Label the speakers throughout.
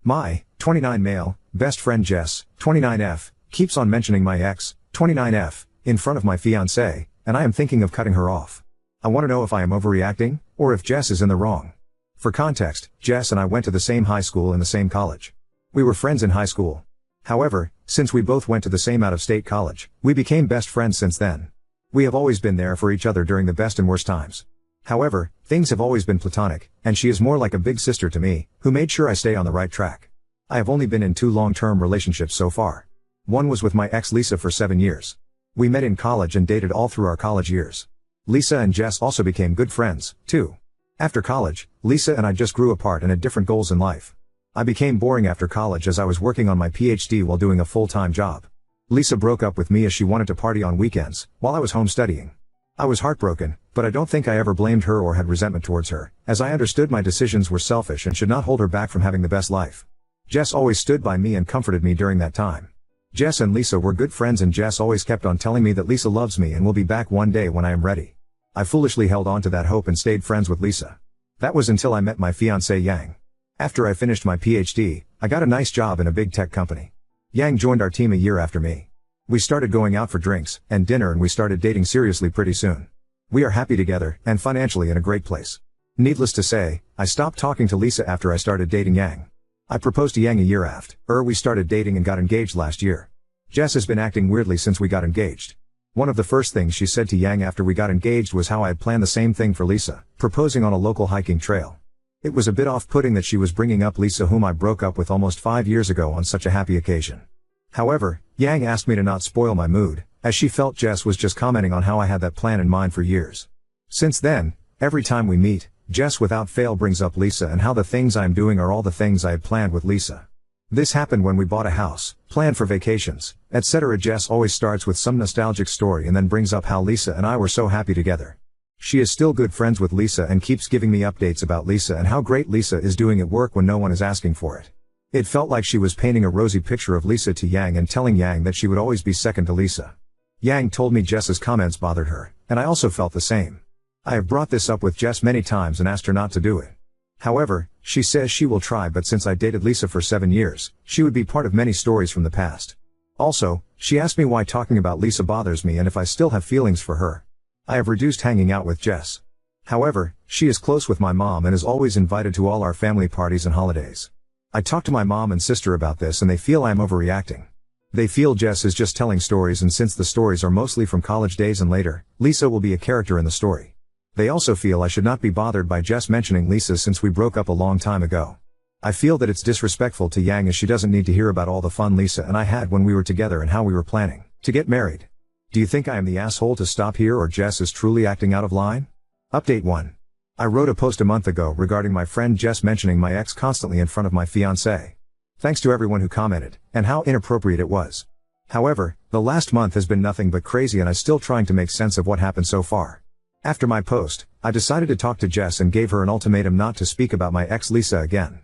Speaker 1: My 29 male best friend Jess, 29F, keeps on mentioning my ex, 29F, in front of my fiancée, and I am thinking of cutting her off. I want to know if I am overreacting, or if Jess is in the wrong. For context, Jess and I went to the same high school and the same college. We were friends in high school. However, since we both went to the same out-of-state college, we became best friends since then. We have always been there for each other during the best and worst times. However, things have always been platonic, and she is more like a big sister to me, who made sure I stay on the right track. I have only been in 2 long-term relationships so far. One was with my ex Lisa for 7 years. We met in college and dated all through our college years. Lisa and Jess also became good friends, too. After college, Lisa and I just grew apart and had different goals in life. I became boring after college as I was working on my PhD while doing a full-time job. Lisa broke up with me as she wanted to party on weekends, while I was home studying. I was heartbroken, but I don't think I ever blamed her or had resentment towards her, as I understood my decisions were selfish and should not hold her back from having the best life. Jess always stood by me and comforted me during that time. Jess and Lisa were good friends and Jess always kept on telling me that Lisa loves me and will be back one day when I am ready. I foolishly held on to that hope and stayed friends with Lisa. That was until I met my fiancée Yang. After I finished my PhD, I got a nice job in a big tech company. Yang joined our team a year after me. We started going out for drinks and dinner and we started dating seriously pretty soon. We are happy together and financially in a great place. Needless to say, I stopped talking to Lisa after I started dating Yang. I proposed to Yang a year after we started dating and got engaged last year. Jess has been acting weirdly since we got engaged. One of the first things she said to Yang after we got engaged was how I had planned the same thing for Lisa, proposing on a local hiking trail. It was a bit off-putting that she was bringing up Lisa, whom I broke up with almost 5 years ago, on such a happy occasion. However, Yang asked me to not spoil my mood, as she felt Jess was just commenting on how I had that plan in mind for years. Since then, every time we meet, Jess without fail brings up Lisa and how the things I am doing are all the things I had planned with Lisa. This happened when we bought a house, planned for vacations, etc. Jess always starts with some nostalgic story and then brings up how Lisa and I were so happy together. She is still good friends with Lisa and keeps giving me updates about Lisa and how great Lisa is doing at work when no one is asking for it. It felt like she was painting a rosy picture of Lisa to Yang and telling Yang that she would always be second to Lisa. Yang told me Jess's comments bothered her, and I also felt the same. I have brought this up with Jess many times and asked her not to do it. However, she says she will try, but since I dated Lisa for 7 years, she would be part of many stories from the past. Also, she asked me why talking about Lisa bothers me and if I still have feelings for her. I have reduced hanging out with Jess. However, she is close with my mom and is always invited to all our family parties and holidays. I talked to my mom and sister about this and they feel I am overreacting. They feel Jess is just telling stories, and since the stories are mostly from college days and later, Lisa will be a character in the story. They also feel I should not be bothered by Jess mentioning Lisa since we broke up a long time ago. I feel that it's disrespectful to Yang, as she doesn't need to hear about all the fun Lisa and I had when we were together and how we were planning to get married. Do you think I am the asshole to stop here, or Jess is truly acting out of line? Update 1. I wrote a post a month ago regarding my friend Jess mentioning my ex constantly in front of my fiancé. Thanks to everyone who commented, and how inappropriate it was. However, the last month has been nothing but crazy and I'm still trying to make sense of what happened so far. After my post, I decided to talk to Jess and gave her an ultimatum not to speak about my ex Lisa again.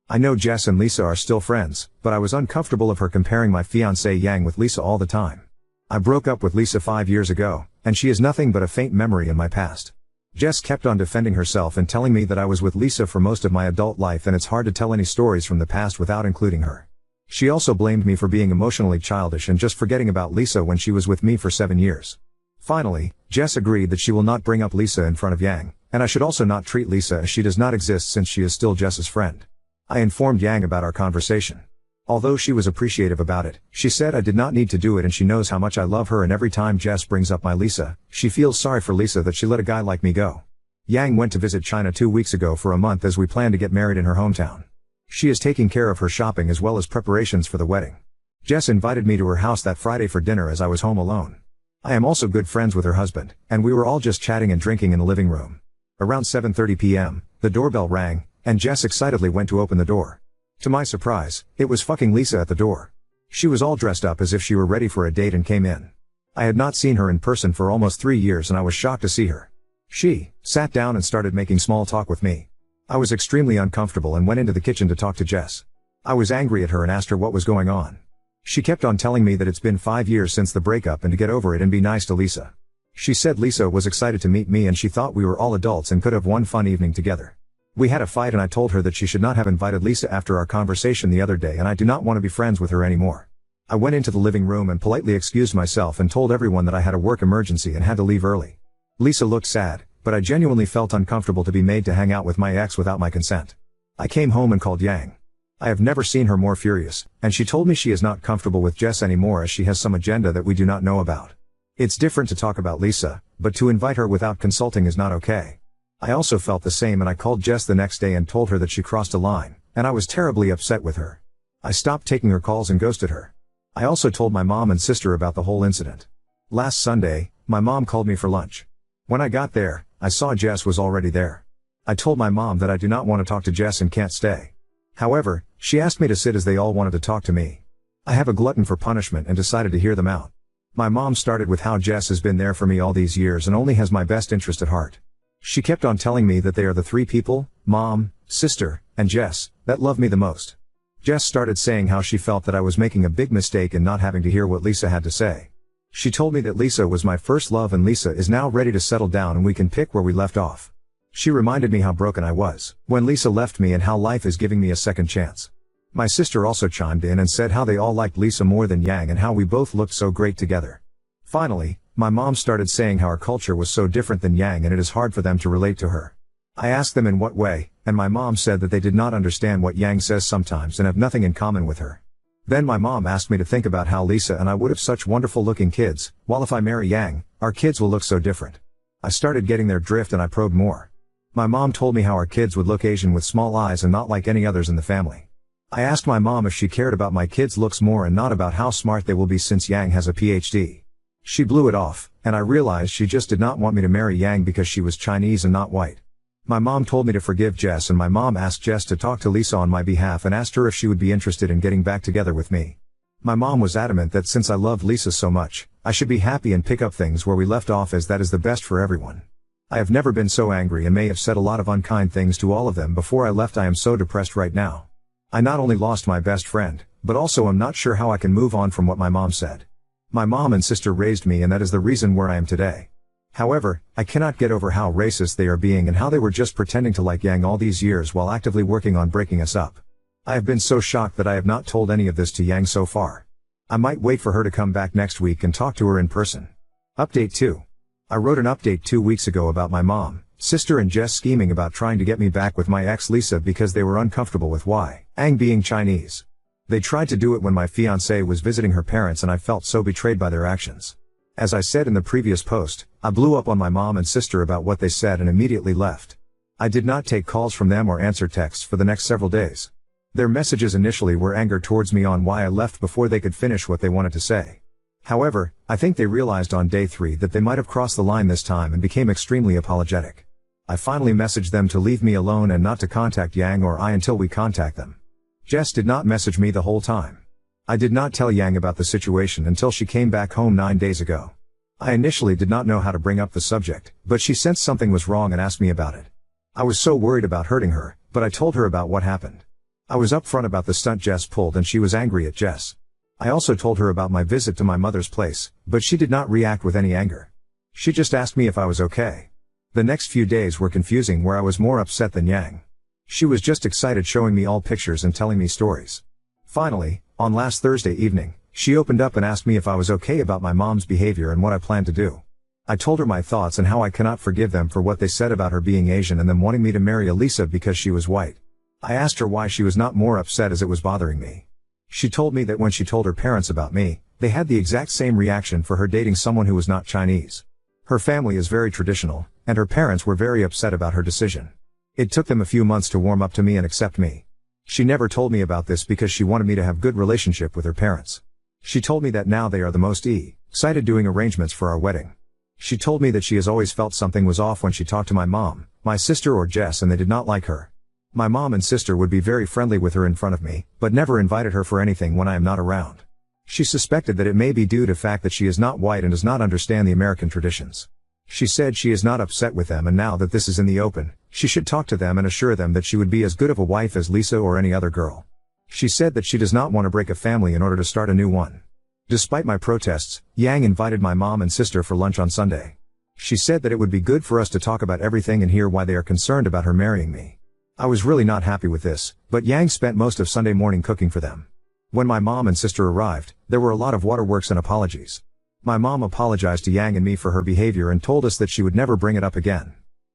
Speaker 1: I know Jess and Lisa are still friends, but I was uncomfortable of her comparing my fiancé Yang with Lisa all the time. I broke up with Lisa 5 years ago, and she is nothing but a faint memory in my past. Jess kept on defending herself and telling me that I was with Lisa for most of my adult life and it's hard to tell any stories from the past without including her. She also blamed me for being emotionally childish and just forgetting about Lisa when she was with me for 7 years. Finally, Jess agreed that she will not bring up Lisa in front of Yang, and I should also not treat Lisa as she does not exist since she is still Jess's friend. I informed Yang about our conversation. Although she was appreciative about it, she said I did not need to do it and she knows how much I love her, and every time Jess brings up my Lisa, she feels sorry for Lisa that she let a guy like me go. Yang went to visit China 2 weeks ago for a month as we plan to get married in her hometown. She is taking care of her shopping as well as preparations for the wedding. Jess invited me to her house that Friday for dinner as I was home alone. I am also good friends with her husband, and we were all just chatting and drinking in the living room. Around 7:30 p.m., the doorbell rang, and Jess excitedly went to open the door. To my surprise, it was fucking Lisa at the door. She was all dressed up as if she were ready for a date and came in. I had not seen her in person for almost 3 years and I was shocked to see her. She sat down and started making small talk with me. I was extremely uncomfortable and went into the kitchen to talk to Jess. I was angry at her and asked her what was going on. She kept on telling me that it's been 5 years since the breakup and to get over it and be nice to Lisa. She said Lisa was excited to meet me and she thought we were all adults and could have one fun evening together. We had a fight and I told her that she should not have invited Lisa after our conversation the other day, and I do not want to be friends with her anymore. I went into the living room and politely excused myself and told everyone that I had a work emergency and had to leave early. Lisa looked sad, but I genuinely felt uncomfortable to be made to hang out with my ex without my consent. I came home and called Yang. I have never seen her more furious, and she told me she is not comfortable with Jess anymore as she has some agenda that we do not know about. It's different to talk about Lisa, but to invite her without consulting is not okay. I also felt the same, and I called Jess the next day and told her that she crossed a line, and I was terribly upset with her. I stopped taking her calls and ghosted her. I also told my mom and sister about the whole incident. Last Sunday, my mom called me for lunch. When I got there, I saw Jess was already there. I told my mom that I do not want to talk to Jess and can't stay. However, she asked me to sit as they all wanted to talk to me. I have a glutton for punishment and decided to hear them out. My mom started with how Jess has been there for me all these years and only has my best interest at heart. She kept on telling me that they are the three people, mom, sister, and Jess, that love me the most. Jess started saying how she felt that I was making a big mistake in not having to hear what Lisa had to say. She told me that Lisa was my first love and Lisa is now ready to settle down and we can pick where we left off. She reminded me how broken I was when Lisa left me and how life is giving me a second chance. My sister also chimed in and said how they all liked Lisa more than Yang and how we both looked so great together. Finally, my mom started saying how our culture was so different than Yang and it is hard for them to relate to her. I asked them in what way, and my mom said that they did not understand what Yang says sometimes and have nothing in common with her. Then my mom asked me to think about how Lisa and I would have such wonderful looking kids, while if I marry Yang, our kids will look so different. I started getting their drift and I probed more. My mom told me how our kids would look Asian with small eyes and not like any others in the family. I asked my mom if she cared about my kids' looks more and not about how smart they will be since Yang has a PhD. She blew it off, and I realized she just did not want me to marry Yang because she was Chinese and not white. My mom told me to forgive Jess, and my mom asked Jess to talk to Lisa on my behalf and asked her if she would be interested in getting back together with me. My mom was adamant that since I loved Lisa so much, I should be happy and pick up things where we left off as that is the best for everyone. I have never been so angry and may have said a lot of unkind things to all of them before I left. I am so depressed right now. I not only lost my best friend, but also am not sure how I can move on from what my mom said. My mom and sister raised me and that is the reason where I am today. However, I cannot get over how racist they are being and how they were just pretending to like Yang all these years while actively working on breaking us up. I have been so shocked that I have not told any of this to Yang so far. I might wait for her to come back next week and talk to her in person. Update 2. I wrote an update 2 weeks ago about my mom, sister and Jess scheming about trying to get me back with my ex Lisa because they were uncomfortable with Yang being Chinese. They tried to do it when my fiancée was visiting her parents and I felt so betrayed by their actions. As I said in the previous post, I blew up on my mom and sister about what they said and immediately left. I did not take calls from them or answer texts for the next several days. Their messages initially were anger towards me on why I left before they could finish what they wanted to say. However, I think they realized on day 3 that they might have crossed the line this time and became extremely apologetic. I finally messaged them to leave me alone and not to contact Yang or I until we contact them. Jess did not message me the whole time. I did not tell Yang about the situation until she came back home 9 days ago. I initially did not know how to bring up the subject, but she sensed something was wrong and asked me about it. I was so worried about hurting her, but I told her about what happened. I was upfront about the stunt Jess pulled and she was angry at Jess. I also told her about my visit to my mother's place, but she did not react with any anger. She just asked me if I was okay. The next few days were confusing where I was more upset than Yang. She was just excited showing me all pictures and telling me stories. Finally, on last Thursday evening, she opened up and asked me if I was okay about my mom's behavior and what I planned to do. I told her my thoughts and how I cannot forgive them for what they said about her being Asian and them wanting me to marry Elisa because she was white. I asked her why she was not more upset as it was bothering me. She told me that when she told her parents about me, they had the exact same reaction for her dating someone who was not Chinese. Her family is very traditional, and her parents were very upset about her decision. It took them a few months to warm up to me and accept me. She never told me about this because she wanted me to have good relationship with her parents. She told me that now they are the most excited doing arrangements for our wedding. She told me that she has always felt something was off when she talked to my mom, my sister or Jess and they did not like her. My mom and sister would be very friendly with her in front of me, but never invited her for anything when I am not around. She suspected that it may be due to the fact that she is not white and does not understand the American traditions. She said she is not upset with them and now that this is in the open, she should talk to them and assure them that she would be as good of a wife as Lisa or any other girl. She said that she does not want to break a family in order to start a new one. Despite my protests, Yang invited my mom and sister for lunch on Sunday. She said that it would be good for us to talk about everything and hear why they are concerned about her marrying me. I was really not happy with this, but Yang spent most of Sunday morning cooking for them. When my mom and sister arrived, there were a lot of waterworks and apologies. My mom apologized to Yang and me for her behavior and told us that she would never bring it up again.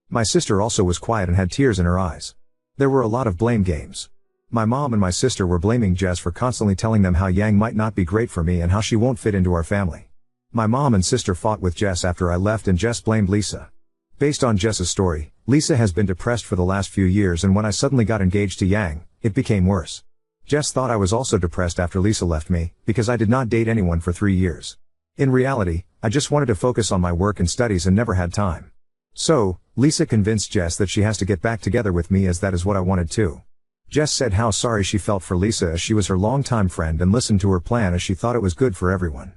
Speaker 1: My sister also was quiet and had tears in her eyes. There were a lot of blame games. My mom and my sister were blaming Jess for constantly telling them how Yang might not be great for me and how she won't fit into our family. My mom and sister fought with Jess after I left and Jess blamed Lisa. Based on Jess's story, Lisa has been depressed for the last few years, and when I suddenly got engaged to Yang, it became worse. Jess thought I was also depressed after Lisa left me, because I did not date anyone for 3 years. In reality, I just wanted to focus on my work and studies and never had time. So, Lisa convinced Jess that she has to get back together with me, as that is what I wanted too. Jess said how sorry she felt for Lisa as she was her longtime friend and listened to her plan as she thought it was good for everyone.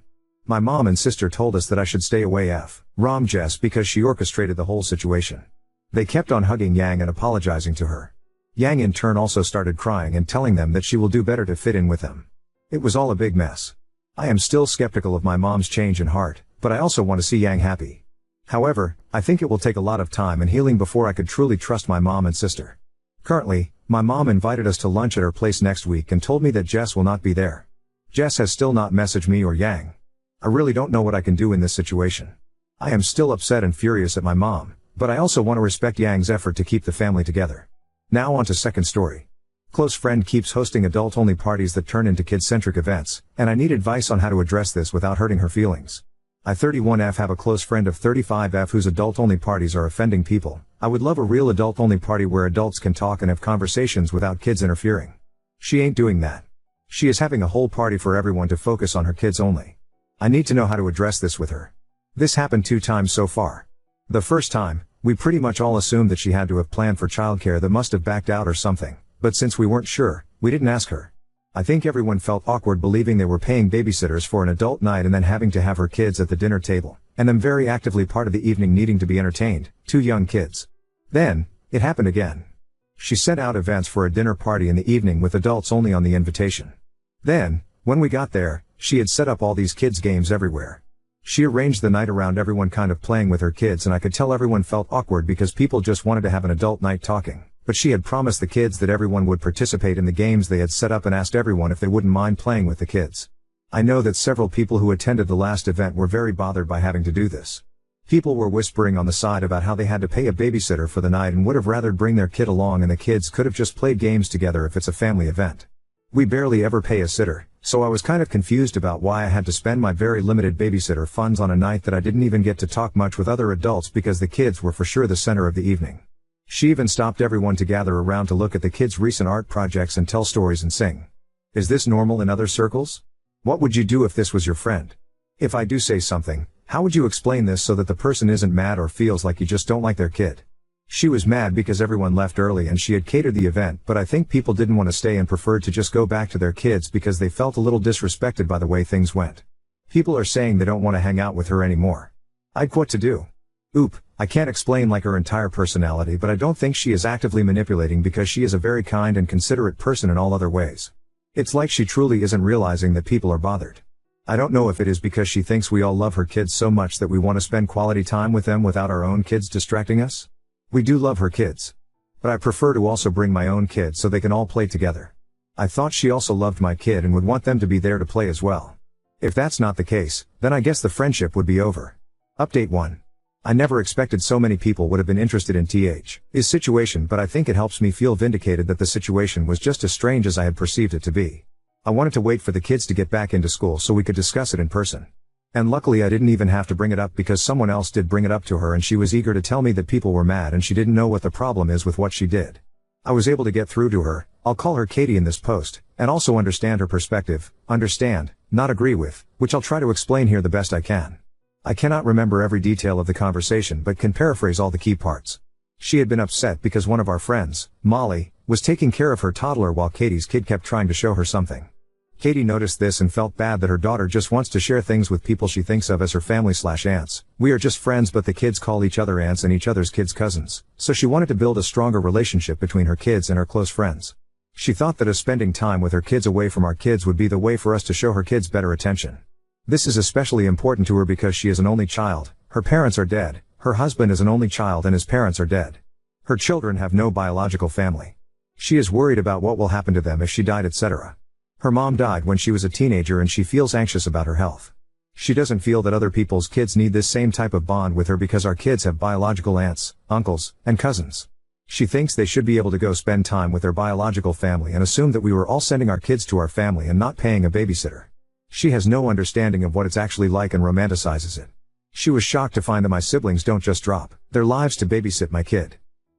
Speaker 1: My mom and sister told us that I should stay away from Jess because she orchestrated the whole situation. They kept on hugging Yang and apologizing to her. Yang in turn also started crying and telling them that she will do better to fit in with them. It was all a big mess. I am still skeptical of my mom's change in heart, but I also want to see Yang happy. However, I think it will take a lot of time and healing before I could truly trust my mom and sister. Currently, my mom invited us to lunch at her place next week and told me that Jess will not be there. Jess has still not messaged me or Yang. I really don't know what I can do in this situation. I am still upset and furious at my mom, but I also want to respect Yang's effort to keep the family together. Now on to second story. Close friend keeps hosting adult-only parties that turn into kid-centric events, and I need advice on how to address this without hurting her feelings. I 31F have a close friend of 35F whose adult-only parties are offending people. I would love a real adult-only party where adults can talk and have conversations without kids interfering. She ain't doing that. She is having a whole party for everyone to focus on her kids only. I need to know how to address this with her. This happened 2 times so far. The first time, we pretty much all assumed that she had to have planned for childcare that must have backed out or something, but since we weren't sure, we didn't ask her. I think everyone felt awkward believing they were paying babysitters for an adult night and then having to have her kids at the dinner table, and them very actively part of the evening needing to be entertained, 2 young kids. Then, it happened again. She sent out events for a dinner party in the evening with adults only on the invitation. Then, when we got there, she had set up all these kids' games everywhere. She arranged the night around everyone kind of playing with her kids, and I could tell everyone felt awkward because people just wanted to have an adult night talking. But she had promised the kids that everyone would participate in the games they had set up and asked everyone if they wouldn't mind playing with the kids. I know that several people who attended the last event were very bothered by having to do this. People were whispering on the side about how they had to pay a babysitter for the night and would have rather bring their kid along, and the kids could have just played games together if it's a family event. We barely ever pay a sitter, so I was kind of confused about why I had to spend my very limited babysitter funds on a night that I didn't even get to talk much with other adults because the kids were for sure the center of the evening. She even stopped everyone to gather around to look at the kids' recent art projects and tell stories and sing. Is this normal in other circles? What would you do if this was your friend? If I do say something, how would you explain this so that the person isn't mad or feels like you just don't like their kid? She was mad because everyone left early and she had catered the event, but I think people didn't want to stay and preferred to just go back to their kids because they felt a little disrespected by the way things went. People are saying they don't want to hang out with her anymore. I'd what to do. I can't explain like her entire personality, but I don't think she is actively manipulating because she is a very kind and considerate person in all other ways. It's like she truly isn't realizing that people are bothered. I don't know if it is because she thinks we all love her kids so much that we want to spend quality time with them without our own kids distracting us. We do love her kids. But I prefer to also bring my own kids so they can all play together. I thought she also loved my kid and would want them to be there to play as well. If that's not the case, then I guess the friendship would be over. Update 1. I never expected so many people would have been interested in his situation, but I think it helps me feel vindicated that the situation was just as strange as I had perceived it to be. I wanted to wait for the kids to get back into school so we could discuss it in person. And luckily I didn't even have to bring it up because someone else did bring it up to her and she was eager to tell me that people were mad and she didn't know what the problem is with what she did. I was able to get through to her, I'll call her Katie in this post, and also understand her perspective, understand, not agree with, which I'll try to explain here the best I can. I cannot remember every detail of the conversation but can paraphrase all the key parts. She had been upset because one of our friends, Molly, was taking care of her toddler while Katie's kid kept trying to show her something. Katie noticed this and felt bad that her daughter just wants to share things with people she thinks of as her family/aunts. We are just friends, but the kids call each other aunts and each other's kids cousins, so she wanted to build a stronger relationship between her kids and her close friends. She thought that spending time with her kids away from our kids would be the way for us to show her kids better attention. This is especially important to her because she is an only child, her parents are dead, her husband is an only child and his parents are dead. Her children have no biological family. She is worried about what will happen to them if she died, etc. Her mom died when she was a teenager and she feels anxious about her health. She doesn't feel that other people's kids need this same type of bond with her because our kids have biological aunts, uncles, and cousins. She thinks they should be able to go spend time with their biological family and assumed that we were all sending our kids to our family and not paying a babysitter. She has no understanding of what it's actually like and romanticizes it. She was shocked to find that my siblings don't just drop their lives to babysit my kid.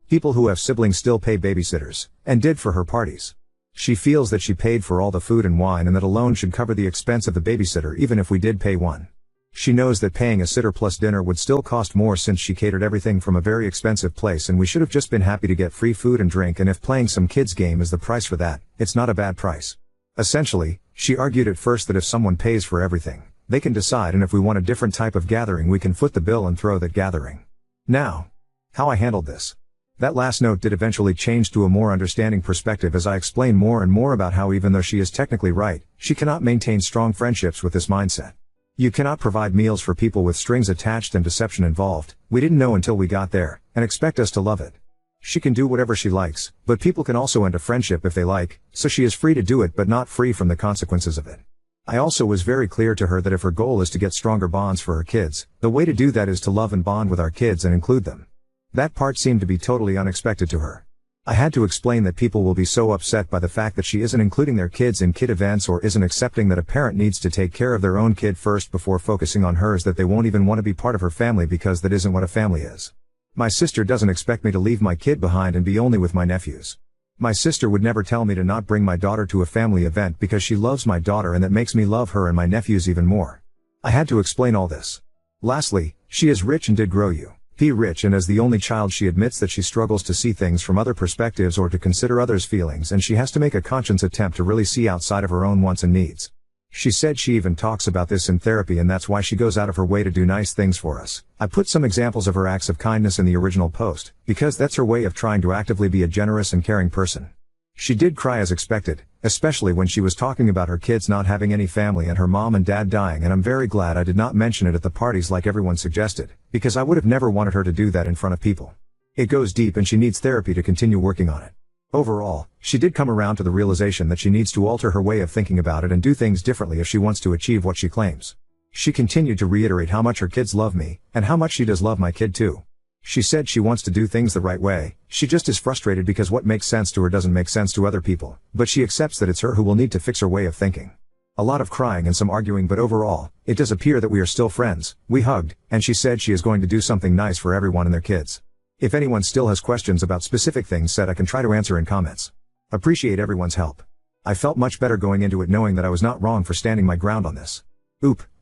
Speaker 1: People who have siblings still pay babysitters, and did for her parties. She feels that she paid for all the food and wine and that alone should cover the expense of the babysitter even if we did pay one. She knows that paying a sitter plus dinner would still cost more since she catered everything from a very expensive place and we should have just been happy to get free food and drink, and if playing some kids game is the price for that, it's not a bad price. Essentially, she argued at first that if someone pays for everything, they can decide, and if we want a different type of gathering we can foot the bill and throw that gathering. Now, how I handled this. That last note did eventually change to a more understanding perspective as I explain more and more about how even though she is technically right, she cannot maintain strong friendships with this mindset. You cannot provide meals for people with strings attached and deception involved, we didn't know until we got there, and expect us to love it. She can do whatever she likes, but people can also end a friendship if they like, so she is free to do it but not free from the consequences of it. I also was very clear to her that if her goal is to get stronger bonds for her kids, the way to do that is to love and bond with our kids and include them. That part seemed to be totally unexpected to her. I had to explain that people will be so upset by the fact that she isn't including their kids in kid events or isn't accepting that a parent needs to take care of their own kid first before focusing on hers that they won't even want to be part of her family because that isn't what a family is. My sister doesn't expect me to leave my kid behind and be only with my nephews. My sister would never tell me to not bring my daughter to a family event because she loves my daughter and that makes me love her and my nephews even more. I had to explain all this. Lastly, she is rich and did grow you. Rich, and as the only child she admits that she struggles to see things from other perspectives or to consider others' feelings, and she has to make a conscious attempt to really see outside of her own wants and needs. She said she even talks about this in therapy and that's why she goes out of her way to do nice things for us. I put some examples of her acts of kindness in the original post, because that's her way of trying to actively be a generous and caring person. She did cry as expected, especially when she was talking about her kids not having any family and her mom and dad dying, and I'm very glad I did not mention it at the parties like everyone suggested, because I would have never wanted her to do that in front of people. It goes deep and she needs therapy to continue working on it. Overall, she did come around to the realization that she needs to alter her way of thinking about it and do things differently if she wants to achieve what she claims. She continued to reiterate how much her kids love me, and how much she does love my kid too. She said she wants to do things the right way, she just is frustrated because what makes sense to her doesn't make sense to other people, but she accepts that it's her who will need to fix her way of thinking. A lot of crying and some arguing, but overall, it does appear that we are still friends. We hugged, and she said she is going to do something nice for everyone and their kids. If anyone still has questions about specific things said, I can try to answer in comments. Appreciate everyone's help. I felt much better going into it knowing that I was not wrong for standing my ground on this.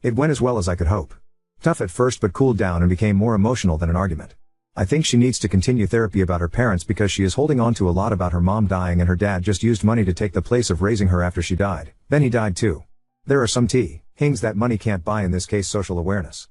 Speaker 1: It went as well as I could hope. Tough at first but cooled down and became more emotional than an argument. I think she needs to continue therapy about her parents because she is holding on to a lot about her mom dying and her dad just used money to take the place of raising her after she died. Then he died too. There are some things that money can't buy, in this case social awareness.